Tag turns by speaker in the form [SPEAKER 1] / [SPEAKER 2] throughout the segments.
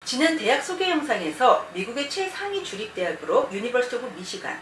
[SPEAKER 1] 지난 대학 소개 영상에서 미국의 최상위 주립대학으로 유니버시티 오브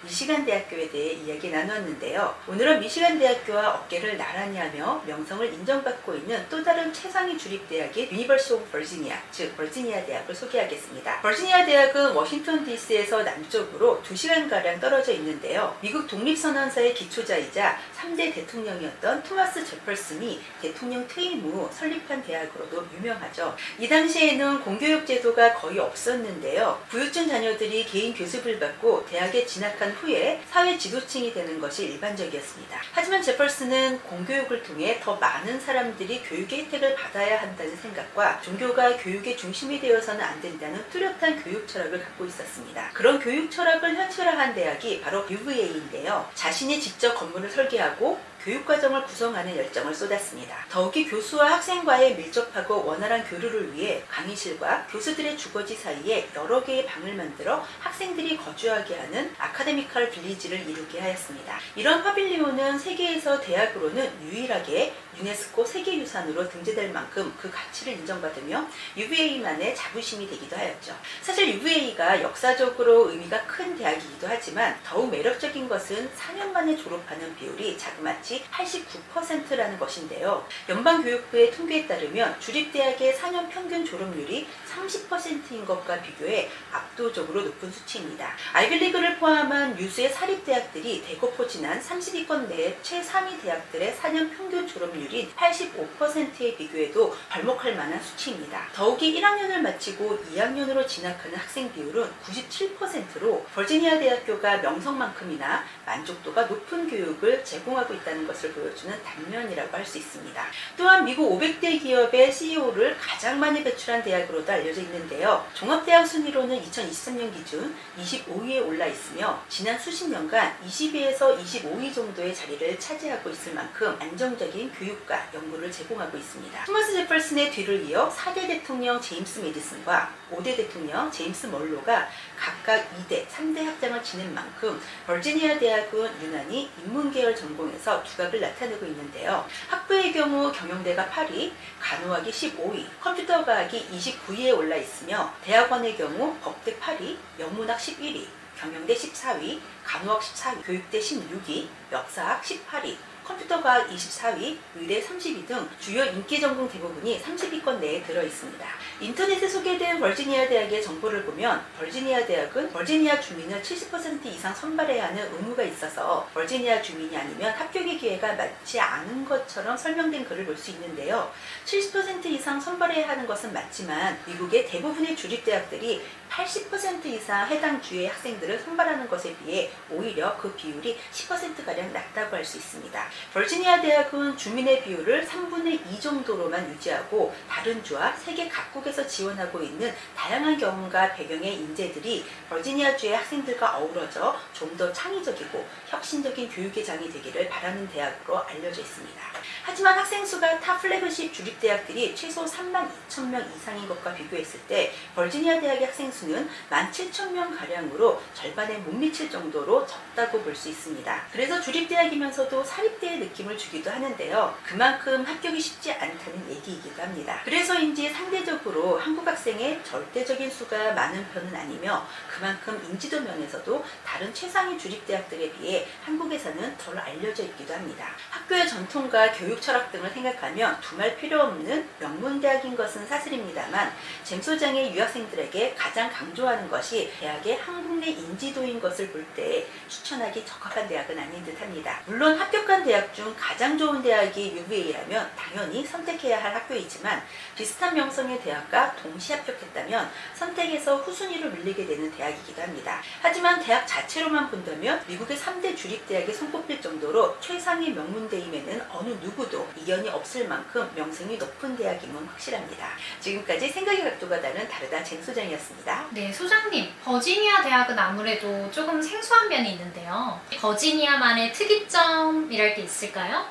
[SPEAKER 1] 미시간 대학교에 대해 이야기 나누었는데요. 오늘은 미시간 대학교와 어깨를 나란히 하며 명성을 인정받고 있는 또 다른 최상위 주립대학인 유니버시티 오브 버지니아, 즉 버지니아 대학을 소개하겠습니다. 버지니아 대학은 워싱턴 DC에서 남쪽으로 2시간가량 떨어져 있는데요. 미국 독립선언서의 기초자이자 3대 대통령이었던 토마스 제퍼슨이 대통령 퇴임 후 설립한 대학으로도 유명하죠. 이 당시에는 공교육 제도가 거의 없었는데요. 부유층 자녀들이 개인 교습을 받고 대학에 진학한 후에 사회 지도층이 되는 것이 일반적이었습니다. 하지만 제퍼슨은 공교육을 통해 더 많은 사람들이 교육의 혜택을 받아야 한다는 생각과 종교가 교육의 중심이 되어서는 안 된다는 뚜렷한 교육 철학을 갖고 있었습니다. 그런 교육 철학을 현실화한 대학이 바로 UVA인데요. 자신이 직접 건물을 설계하고 교육과정을 구성하는 열정을 쏟았습니다. 더욱이 교수와 학생과의 밀접하고 원활한 교류를 위해 강의실과 교수들의 주거지 사이에 여러 개의 방을 만들어 학생들이 거주하게 하는 아카데미컬 빌리지를 이루게 하였습니다. 이런 파빌리온은 세계에서 대학으로는 유일하게 유네스코 세계유산으로 등재될 만큼 그 가치를 인정받으며 UVA만의 자부심이 되기도 하였죠. 사실 UVA가 역사적으로 의미가 큰 대학이기도 하지만 더욱 매력적인 것은 4년 만에 졸업하는 비율이 자그마치 89%라는 것인데요. 연방교육부의 통계에 따르면 주립대학의 4년 평균 졸업률이 30%인 것과 비교해 압도적으로 높은 수치입니다. 아이비리그를 포함한 유수의 사립대학들이 대거포진한 30위권 내의 최상위 대학들의 4년 평균 졸업률인 85%에 비교해도 벌목할 만한 수치입니다. 더욱이 1학년을 마치고 2학년으로 진학하는 학생 비율은 97%로 버지니아 대학교가 명성만큼이나 만족도가 높은 교육을 제공하고 있다는 것을 보여주는 단면이라고 할 수 있습니다. 또한 미국 500대 기업의 CEO를 가장 많이 배출한 대학으로도 알려져 있는데요. 종합대학 순위로는 2023년 기준 25위에 올라 있으며 지난 수십 년간 20위에서 25위 정도의 자리를 차지하고 있을 만큼 안정적인 교육과 연구를 제공하고 있습니다. 토마스 제퍼슨의 뒤를 이어 4대 대통령 제임스 메디슨과 5대 대통령 제임스 멀로가 각각 2대, 3대 학장을 지낸 만큼 버지니아 대학은 유난히 인문계열 전공에서 두각을 나타내고 있는데요. 학부의 경우 경영대가 8위, 간호학이 15위, 컴퓨터과학이 29위에 올라 있으며 대학원의 경우 법대 8위, 영문학 11위, 경영대 14위, 간호학 14위, 교육대 16위, 역사학 18위, 컴퓨터과학 24위, 의대 30위 등 주요 인기 전공 대부분이 30위권 내에 들어있습니다. 인터넷에 소개된 버지니아 대학의 정보를 보면 버지니아 대학은 버지니아 주민을 70% 이상 선발해야 하는 의무가 있어서 버지니아 주민이 아니면 합격의 기회가 맞지 않은 것처럼 설명된 글을 볼 수 있는데요. 70% 이상 선발해야 하는 것은 맞지만 미국의 대부분의 주립대학들이 80% 이상 해당 주의 학생들을 선발하는 것에 비해 오히려 그 비율이 10%가량 낮다고 할 수 있습니다. 버지니아 대학은 주민의 비율을 3분의 2 정도로만 유지하고 다른 주와 세계 각국에서 지원하고 있는 다양한 경험과 배경의 인재들이 버지니아 주의 학생들과 어우러져 좀 더 창의적이고 혁신적인 교육의 장이 되기를 바라는 대학으로 알려져 있습니다. 하지만 학생 수가 타 플래그십 주립대학들이 최소 32,000명 이상인 것과 비교했을 때 버지니아 대학의 학생 수는 17,000명 가량으로 절반에 못 미칠 정도로 적다고 볼 수 있습니다. 그래서 주립대학이면서도 사립대의 느낌을 주기도 하는데요. 그만큼 합격이 쉽지 않다는 얘기이기도 합니다. 그래서인지 상대적으로 한국 학생의 절대적인 수가 많은 편은 아니며 그만큼 인지도 면에서도 다른 최상위 주립대학들에 비해 한국에서는 덜 알려져 있기도 합니다. 학교의 전통과 교육 철학 등을 생각하면 두말 필요 없는 명문대학인 것은 사실입니다만 잼 소장의 유학생들에게 가장 강조하는 것이 대학의 한국 내 인지도인 것을 볼 때 추천하기 적합한 대학은 아닌 듯합니다. 물론 합격한 대학 중 가장 좋은 대학이 UVA라면 당연히 선택해야 할 학교이지만 비슷한 명성의 대학과 동시 합격했다면 선택에서 후순위로 밀리게 되는 대학이기도 합니다. 하지만 대학 자체로만 본다면 미국의 3대 주립대학에 손꼽힐 정도로 최상위 명문대임에는 어느 누구도 이견이 없을 만큼 명성이 높은 대학임은 확실합니다. 지금까지 생각의 각도가 다르다 젠 소장이었습니다.
[SPEAKER 2] 네, 소장님. 버지니아 대학은 아무래도 조금 생소한 면이 있는데요. 버지니아만의 특이점이랄 게 있을까요?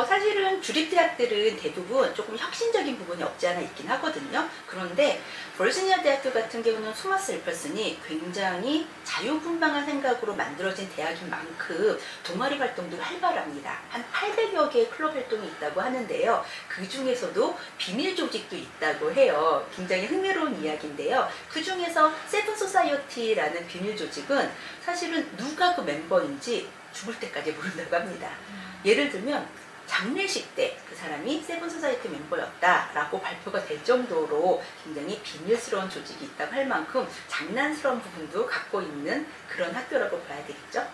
[SPEAKER 1] 사실은 주립대학들은 대부분 조금 혁신적인 부분이 없지 않아 있긴 하거든요. 그런데 버지니아 대학교 같은 경우는 토마스 제퍼슨이 굉장히 자유분방한 생각으로 만들어진 대학인 만큼 동아리 활동도 활발합니다. 한 800여 개의 클럽 활동이 있다고 하는데요. 그 중에서도 비밀 조직도 있다고 해요. 굉장히 흥미로운 이야기인데요. 그 중에서 세븐 소사이어티라는 비밀 조직은 사실은 누가 그 멤버인지 죽을 때까지 모른다고 합니다. 예를 들면 장례식 때 그 사람이 세븐소사이어티 멤버였다라고 발표가 될 정도로 굉장히 비밀스러운 조직이 있다고 할 만큼 장난스러운 부분도 갖고 있는 그런 학교라고 봐야 되겠죠.